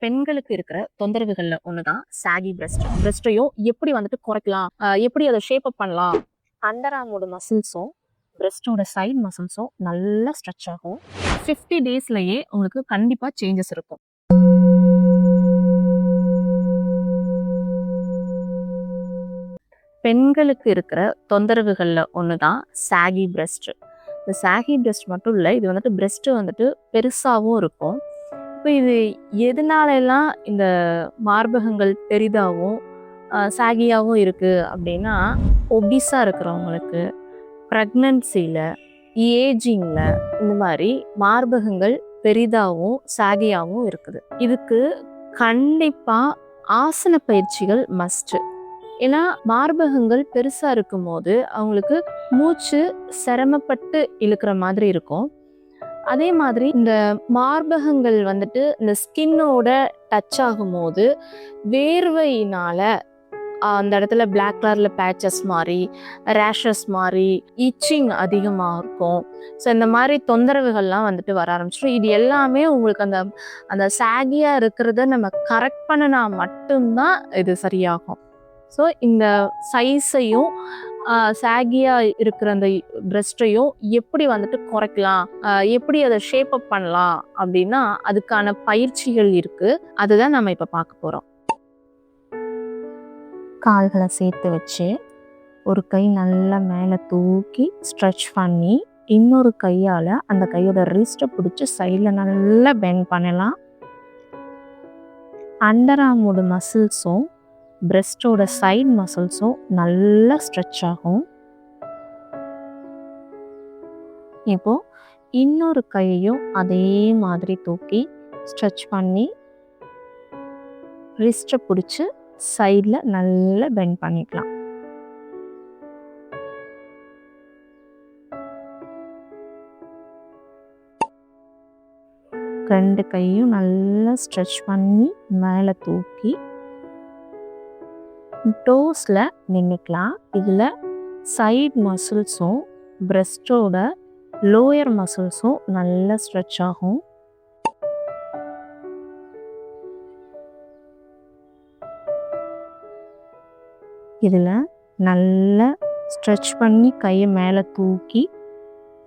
பெண்களுக்கு இருக்கிற தொந்தரவுகள்ல ஒண்ணுதான் சாகி பிரஸ்ட். பிரஸ்ட்டையும் எப்படி வந்துட்டு குறைக்கலாம், எப்படி அதை ஷேப் அப் பண்ணலாம். அண்டர் ஆர்மோட மசில்ஸும் பிரஸ்டோட சைட் மசில்ஸும் நல்லா ஸ்ட்ரெச் ஆகும். 50 டேஸ்லயே உங்களுக்கு கண்டிப்பா சேஞ்சஸ் இருக்கும். பெண்களுக்கு இருக்கிற தொந்தரவுகள்ல ஒண்ணுதான் சாகி பிரஸ்ட். இந்த சாகி பிரஸ்ட் மட்டும் இல்லை, இது வந்துட்டு பிரஸ்ட் வந்துட்டு பெருசாகவும் இருக்கும். இப்போ இது எதனாலெல்லாம் இந்த மார்பகங்கள் பெரிதாகவும் சாகியாகவும் இருக்குது அப்படின்னா, ஒபிஸாக இருக்கிறவங்களுக்கு, ப்ரெக்னன்சியில், ஏஜிங்கில் இந்த மாதிரி மார்பகங்கள் பெரிதாகவும் சாகியாகவும் இருக்குது. இதுக்கு கண்டிப்பாக ஆசன பயிற்சிகள் மஸ்ட்டு. ஏன்னா மார்பகங்கள் பெருசாக இருக்கும் போது அவங்களுக்கு மூச்சு சிரமப்பட்டு இழுக்கிற மாதிரி இருக்கும். அதே மாதிரி இந்த மார்பகங்கள் வந்துட்டு இந்த ஸ்கின்னோட டச் ஆகும்போது வேர்வையினால அந்த இடத்துல பிளாக் கலர்ல பேச்சஸ் மாதிரி, ரேஷஸ் மாதிரி, இச்சிங் அதிகமாக இருக்கும். ஸோ இந்த மாதிரி தொந்தரவுகள்லாம் வந்துட்டு வர ஆரம்பிச்சிடும். இது எல்லாமே உங்களுக்கு அந்த அந்த சாகியாக இருக்கிறத நம்ம கரெக்ட் பண்ணினா மட்டும்தான் இது சரியாகும். ஸோ இந்த சைஸையும் சாகியாக இருக்கிற அந்த பிரஸ்ட்டையும் எப்படி வந்துட்டு குறைக்கலாம், எப்படி அதை ஷேப் அப் பண்ணலாம் அப்படின்னா அதுக்கான பயிற்சிகள் இருக்கு. அதுதான் நம்ம இப்போ பார்க்க போகிறோம். கால்களை சேர்த்து வச்சு ஒரு கை நல்லா மேலே தூக்கி ஸ்ட்ரெச் பண்ணி இன்னொரு கையால் அந்த கையோட ரிஸ்ட்டை பிடிச்சி சைடில் நல்லா பெண்ட் பண்ணலாம். அண்டர் ஆர்மோட மசில்ஸும் பிரஸ்டோட சைட் மசில்ஸும் நல்லா ஸ்ட்ரெச் ஆகும். இப்போ இன்னொரு கையையும் அதே மாதிரி தூக்கி ஸ்ட்ரெச் பண்ணி ரிஸ்ட்டை பிடிச்சி சைடில் நல்லா பெண்ட் பண்ணிக்கலாம். ரெண்டு கையும் நல்லா ஸ்ட்ரெச் பண்ணி மேலே தூக்கி டோஸில் நின்றுக்கலாம். இதில் சைட் மசில்ஸும் பிரஸ்டோட லோயர் மசில்ஸும் நல்லா ஸ்ட்ரெச் ஆகும். இதில் நல்லா ஸ்ட்ரெச் பண்ணி கையை மேலே தூக்கி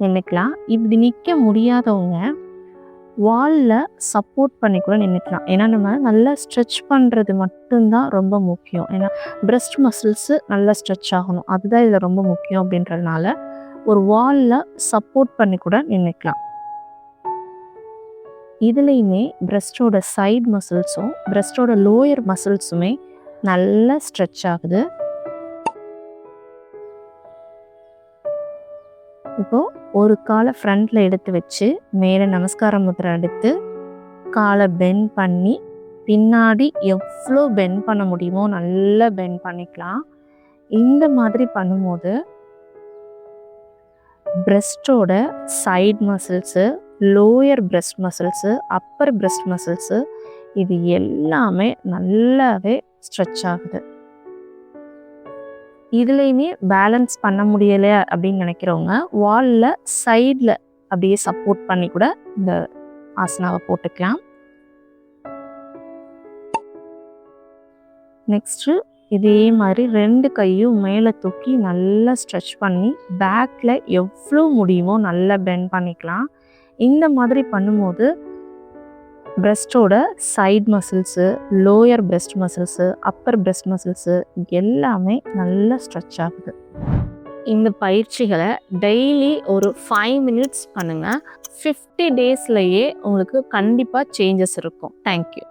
நின்றுக்கலாம். இப்படி நிற்க முடியாதவங்க வாலில் சப்போர்ட் பண்ணி கூட நின்றுக்கலாம். ஏன்னா நம்ம நல்லா ஸ்ட்ரெச் பண்ணுறது மட்டும்தான் ரொம்ப முக்கியம். ஏன்னா பிரஸ்ட் மசில்ஸு நல்லா ஸ்ட்ரெச் ஆகணும், அதுதான் இதில் ரொம்ப முக்கியம். அப்படின்றதுனால ஒரு வாலில் சப்போர்ட் பண்ணி கூட நின்றுக்கலாம். இதுலேயுமே பிரஸ்டோட சைட் மசில்ஸும் பிரஸ்டோட லோயர் மசில்ஸுமே நல்லா ஸ்ட்ரெச் ஆகுது. இப்போ ஒரு காலை ஃப்ரண்ட்ல எடுத்து வச்சு மேலே நமஸ்கார முத்திரை எடுத்து காலை பெண்ட் பண்ணி பின்னாடி எவ்வளோ பெண்ட் பண்ண முடியுமோ நல்லா பெண்ட் பண்ணிக்கலாம். இந்த மாதிரி பண்ணும்போது பிரஸ்டோட side muscles, lower breast muscles, upper breast muscles இது எல்லாமே நல்லாவே ஸ்ட்ரெச் ஆகுது. இதுலேயுமே பேலன்ஸ் பண்ண முடியலை அப்படின்னு நினைக்கிறவங்க வாலில் சைடில் அப்படியே சப்போர்ட் பண்ணி கூட இந்த ஆசனாவை போட்டுக்கலாம். நெக்ஸ்ட்டு இதே மாதிரி ரெண்டு கையும் மேலே தூக்கி நல்லா ஸ்ட்ரெச் பண்ணி பேக்கில் எவ்வளோ முடியுமோ நல்லா பெண்ட் பண்ணிக்கலாம். இந்த மாதிரி பண்ணும்போது பிரஸ்டோட side muscles, lower breast muscles, upper breast muscles எல்லாமே நல்லா ஸ்ட்ரெச் ஆகுது. இந்த பயிற்சிகளை டெய்லி ஒரு 5 மினிட்ஸ் பண்ணுங்கள். 50 டேஸ்லையே உங்களுக்கு கண்டிப்பாக சேஞ்சஸ் இருக்கும். தேங்க்யூ.